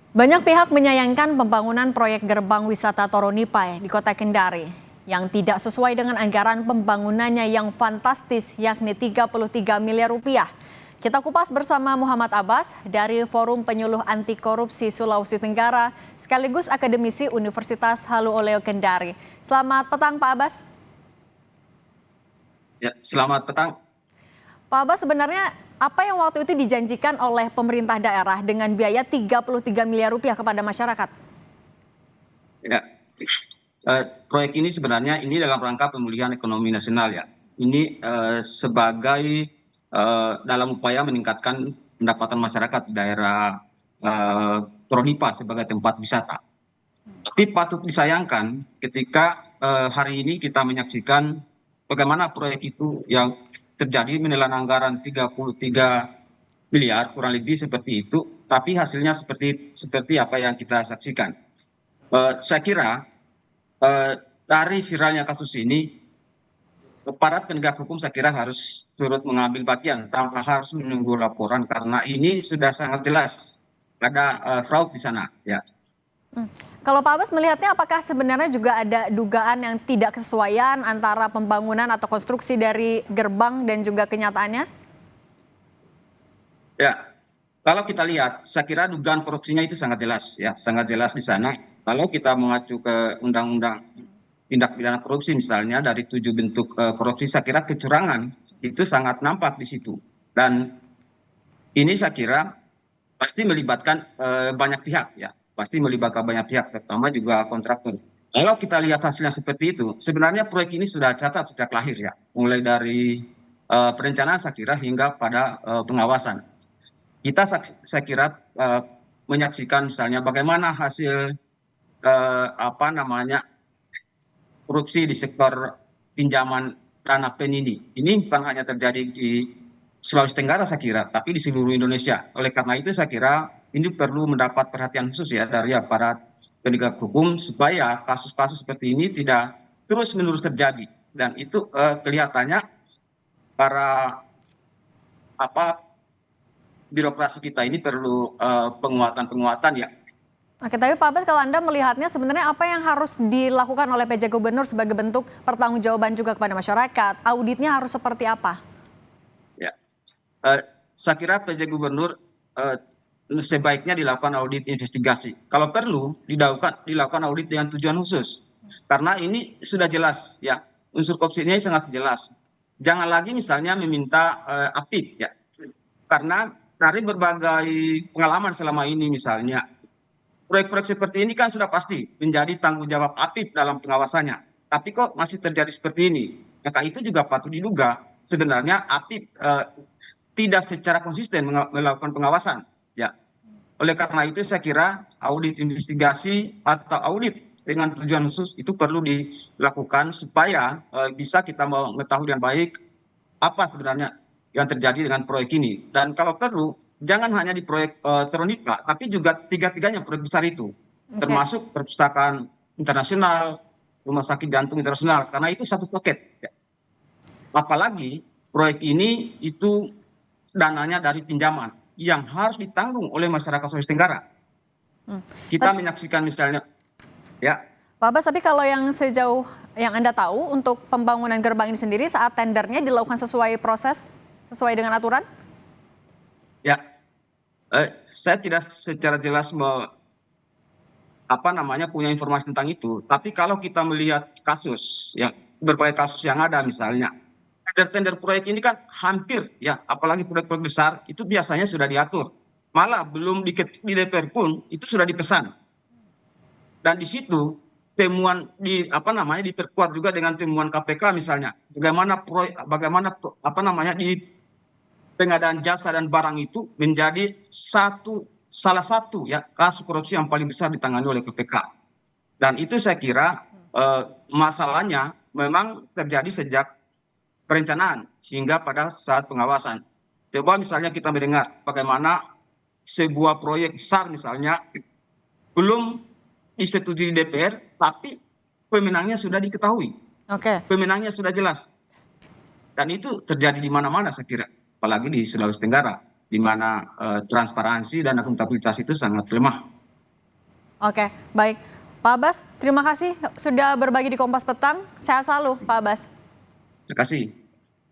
Banyak pihak menyayangkan pembangunan proyek gerbang wisata Toronipai di Kota Kendari yang tidak sesuai dengan anggaran pembangunannya yang fantastis yakni 33 miliar rupiah. Kita kupas bersama Muhammad Abbas dari Forum Penyuluh Anti Korupsi Sulawesi Tenggara sekaligus akademisi Universitas Halu Oleo Kendari. Selamat petang Pak Abbas. Ya, selamat petang. Pak Abbas, sebenarnya apa yang waktu itu dijanjikan oleh pemerintah daerah dengan biaya 33 miliar rupiah kepada masyarakat? Ya, proyek ini sebenarnya ini dalam rangka pemulihan ekonomi nasional ya. Ini sebagai dalam upaya meningkatkan pendapatan masyarakat di daerah Tronipa sebagai tempat wisata. Tapi patut disayangkan ketika hari ini kita menyaksikan bagaimana proyek itu yang terjadi menelan anggaran 33 miliar kurang lebih seperti itu, tapi hasilnya seperti apa yang kita saksikan. Saya kira dari viralnya kasus ini, aparat penegak hukum saya kira harus turut mengambil bagian tanpa harus menunggu laporan karena ini sudah sangat jelas ada fraud di sana. Ya. Kalau Pak Abbas melihatnya apakah sebenarnya juga ada dugaan yang tidak kesesuaian antara pembangunan atau konstruksi dari gerbang dan juga kenyataannya? Ya, kalau kita lihat, saya kira dugaan korupsinya itu sangat jelas ya, sangat jelas di sana. Kalau kita mengacu ke undang-undang tindak pidana korupsi misalnya dari 7 bentuk korupsi, saya kira kecurangan itu sangat nampak di situ. Dan ini saya kira pasti melibatkan banyak pihak ya, pasti melibatkan banyak pihak, terutama juga kontraktor. Kalau kita lihat hasilnya seperti itu, sebenarnya proyek ini sudah cacat sejak lahir ya, mulai dari perencanaan saya kira hingga pada pengawasan. Kita saya kira menyaksikan misalnya bagaimana hasil korupsi di sektor pinjaman dana PEN ini. Ini bukan hanya terjadi di Sulawesi Tenggara saya kira, tapi di seluruh Indonesia. Oleh karena itu saya kira ini perlu mendapat perhatian khusus ya dari aparat penegak hukum supaya kasus-kasus seperti ini tidak terus-menerus terjadi. Dan itu kelihatannya para birokrasi kita ini perlu penguatan ya. Oke, tapi Pak Abbas kalau Anda melihatnya sebenarnya apa yang harus dilakukan oleh PJ Gubernur sebagai bentuk pertanggungjawaban juga kepada masyarakat? Auditnya harus seperti apa? Ya, saya kira PJ Gubernur sebaiknya dilakukan audit investigasi. Kalau perlu dilakukan audit dengan tujuan khusus. Karena ini sudah jelas ya, unsur korupsinya sangat jelas. Jangan lagi misalnya meminta APIP ya. Karena dari berbagai pengalaman selama ini misalnya, proyek-proyek seperti ini kan sudah pasti menjadi tanggung jawab APIP dalam pengawasannya. Tapi kok masih terjadi seperti ini? Maka itu juga patut diduga sebenarnya APIP tidak secara konsisten melakukan pengawasan. Ya. Oleh karena itu saya kira audit investigasi atau audit dengan tujuan khusus itu perlu dilakukan supaya bisa kita mengetahui dengan baik apa sebenarnya yang terjadi dengan proyek ini. Dan kalau perlu, jangan hanya di proyek Tronipa, tapi juga tiga-tiganya proyek besar itu. Termasuk perpustakaan internasional, rumah sakit jantung internasional, karena itu satu paket. Apalagi proyek ini itu dananya dari pinjaman yang harus ditanggung oleh masyarakat Sulawesi Tenggara. Kita menyaksikan misalnya, ya. Pak Abbas, tapi kalau yang sejauh yang Anda tahu untuk pembangunan gerbang ini sendiri saat tendernya dilakukan sesuai proses, sesuai dengan aturan? Ya, saya tidak secara jelas punya informasi tentang itu. Tapi kalau kita melihat kasus, ya berbagai kasus yang ada misalnya, tender proyek ini kan hampir ya, apalagi proyek-proyek besar itu biasanya sudah diatur. Malah belum di DPR pun itu sudah dipesan. Dan di situ temuan diperkuat juga dengan temuan KPK misalnya. Bagaimana di pengadaan jasa dan barang itu menjadi salah satu ya kasus korupsi yang paling besar ditangani oleh KPK. Dan itu saya kira masalahnya memang terjadi sejak perencanaan hingga pada saat pengawasan. Coba misalnya kita mendengar bagaimana sebuah proyek besar misalnya belum disetujui di DPR, tapi pemenangnya sudah diketahui. Pemenangnya sudah jelas. Dan itu terjadi di mana-mana saya kira. Apalagi di Sulawesi Tenggara, di mana transparansi dan akuntabilitas itu sangat lemah. Oke, baik. Pak Abbas, terima kasih sudah berbagi di Kompas Petang. Sehat selalu, Pak Abbas. Terima kasih.